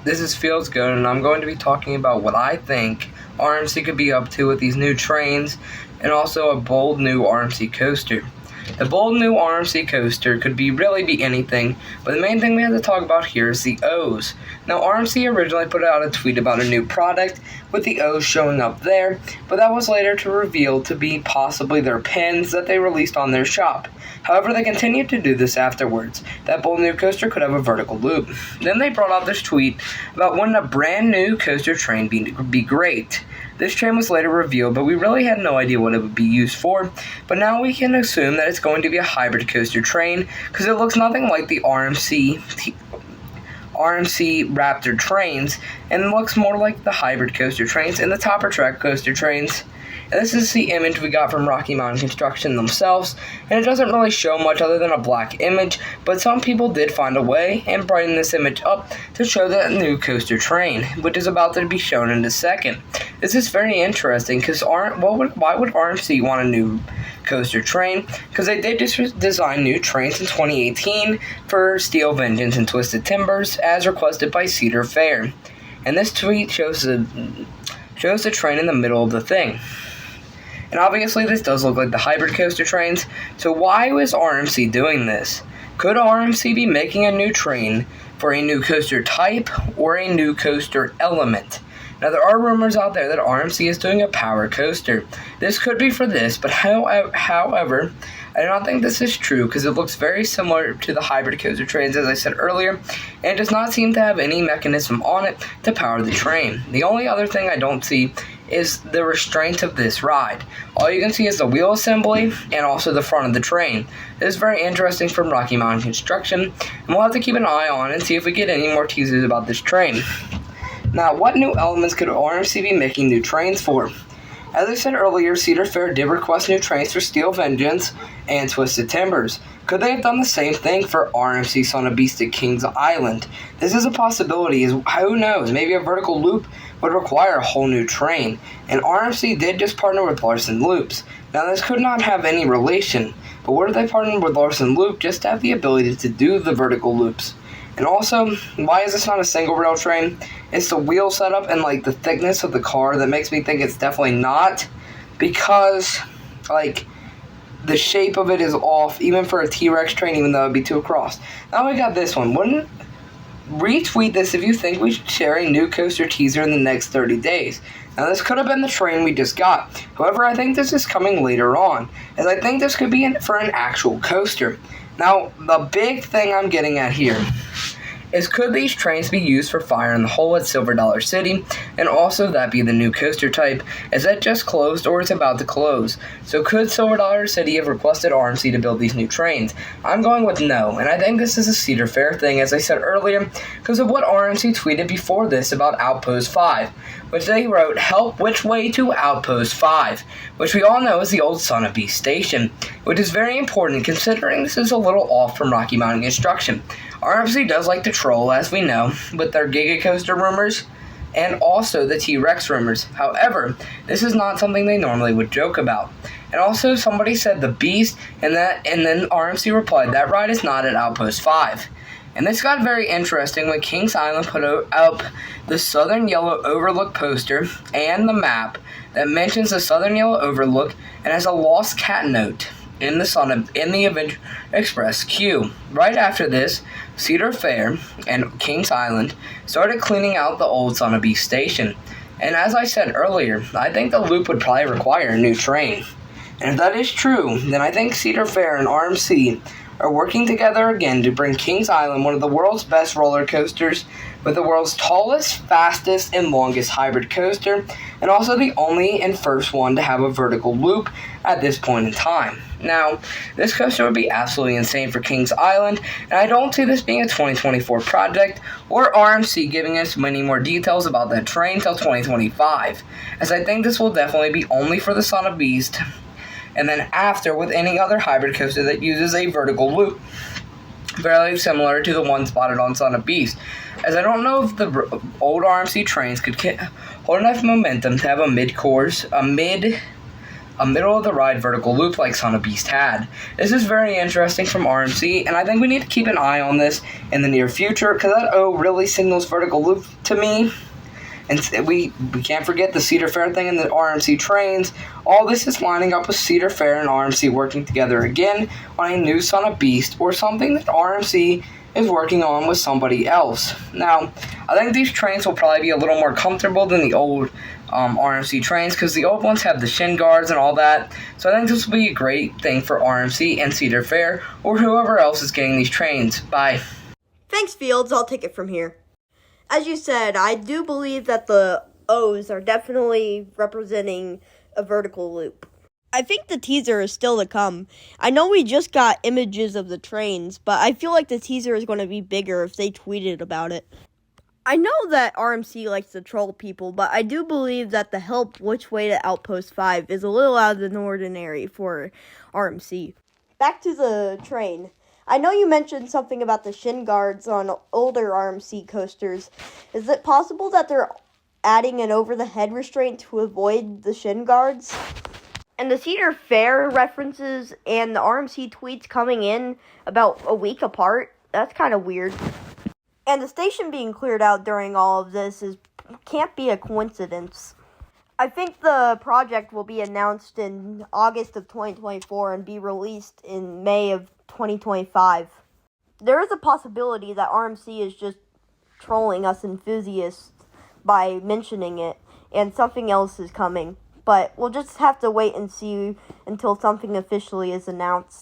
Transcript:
This is Fields Good, and I'm going to be talking about what I think RMC could be up to with these new trains, and also a bold new RMC coaster. The bold new RMC coaster could really be anything, but the main thing we have to talk about here is the O's. Now, RMC originally put out a tweet about a new product with the O's showing up there, but that was later revealed to be possibly their pins that they released on their shop. However, they continued to do this afterwards. That bold new coaster could have a vertical loop. Then they brought out this tweet about wouldn't a brand new coaster train be great. This train was later revealed, but we really had no idea what it would be used for. But now we can assume that it's going to be a hybrid coaster train, because it looks nothing like the RMC Raptor trains, and looks more like the hybrid coaster trains and the topper track coaster trains. And this is the image we got from Rocky Mountain Construction themselves, and it doesn't really show much other than a black image, but some people did find a way and brighten this image up to show that new coaster train, which is about to be shown in a second. This is very interesting, because why would RMC want a new coaster train? Because they did just design new trains in 2018 for Steel Vengeance and Twisted Timbers, as requested by Cedar Fair. And this tweet shows the train in the middle of the thing. And obviously this does look like the hybrid coaster trains, so why was RMC doing this? Could RMC be making a new train for a new coaster type or a new coaster element? Now, there are rumors out there that RMC is doing a power coaster. This could be for this, but however, I do not think this is true, because it looks very similar to the hybrid coaster trains, as I said earlier, and it does not seem to have any mechanism on it to power the train. The only other thing I don't see is the restraint of this ride. All you can see is the wheel assembly and also the front of the train. This is very interesting from Rocky Mountain Construction, and we'll have to keep an eye on and see if we get any more teasers about this train. Now, what new elements could RMC be making new trains for? As I said earlier, Cedar Fair did request new trains for Steel Vengeance and Twisted Timbers. Could they have done the same thing for RMC Son of Beast at Kings Island? This is a possibility, who knows, maybe a vertical loop would require a whole new train, and RMC did just partner with Larson Loops. Now, this could not have any relation, but what if they partnered with Larson Loop just to have the ability to do the vertical loops? And also, why is this not a single rail train? It's the wheel setup and like the thickness of the car that makes me think it's definitely not, because like the shape of it is off even for a T-Rex train, even though it'd be too across. Now we got this one. Wouldn't retweet this if you think we should share a new coaster teaser in the next 30 days. Now, this could have been the train we just got. However, I think this is coming later on, as I think this could be for an actual coaster. Now, the big thing I'm getting at here is, could these trains be used for Fire in the Hole at Silver Dollar City, and also that be the new coaster type? Is that just closed or is it about to close? So could Silver Dollar City have requested RMC to build these new trains? I'm going with no, and I think this is a Cedar Fair thing, as I said earlier, because of what RMC tweeted before this about Outpost 5, which they wrote, "Help, which way to Outpost 5?" which we all know is the old Son of Beast station, which is very important considering this is a little off from Rocky Mountain Construction. RMC does like to troll, as we know, with their Giga Coaster rumors and also the T-Rex rumors. However, this is not something they normally would joke about. And also, somebody said the Beast, and then RMC replied, "That ride is not at Outpost 5. And this got very interesting when Kings Island put up the Southern Yellow Overlook poster and the map that mentions the Southern Yellow Overlook and has a lost cat note in the Adventure Express queue. Right after this, Cedar Fair and Kings Island started cleaning out the old Son of Beast station. And as I said earlier, I think the loop would probably require a new train. And if that is true, then I think Cedar Fair and RMC are working together again to bring Kings Island one of the world's best roller coasters, with the world's tallest, fastest, and longest hybrid coaster, and also the only and first one to have a vertical loop at this point in time. Now, this coaster would be absolutely insane for Kings Island, and I don't see this being a 2024 project, or RMC giving us many more details about that train till 2025, as I think this will definitely be only for the Son of Beast, and then after with any other hybrid coaster that uses a vertical loop, fairly similar to the one spotted on Son of Beast, as I don't know if the old RMC trains could hold enough momentum to have a a middle-of-the-ride vertical loop like Son of Beast had. This is very interesting from RMC, and I think we need to keep an eye on this in the near future, because that O really signals vertical loop to me. And we can't forget the Cedar Fair thing and the RMC trains. All this is lining up with Cedar Fair and RMC working together again on a new Son of Beast, or something that RMC is working on with somebody else. Now, I think these trains will probably be a little more comfortable than the old RMC trains, because the old ones have the shin guards and all that. So I think this will be a great thing for RMC and Cedar Fair, or whoever else is getting these trains. Bye. Thanks, Fields. I'll take it from here. As you said, I do believe that the O's are definitely representing a vertical loop. I think the teaser is still to come. I know we just got images of the trains, but I feel like the teaser is going to be bigger if they tweeted about it. I know that RMC likes to troll people, but I do believe that the help which way to Outpost 5 is a little out of the ordinary for RMC. Back to the train. I know you mentioned something about the shin guards on older RMC coasters. Is it possible that they're adding an over-the-head restraint to avoid the shin guards? And the Cedar Fair references and the RMC tweets coming in about a week apart, that's kind of weird. And the station being cleared out during all of this can't be a coincidence. I think the project will be announced in August of 2024 and be released in May of 2025. There is a possibility that RMC is just trolling us enthusiasts by mentioning it, and something else is coming. But we'll just have to wait and see until something officially is announced.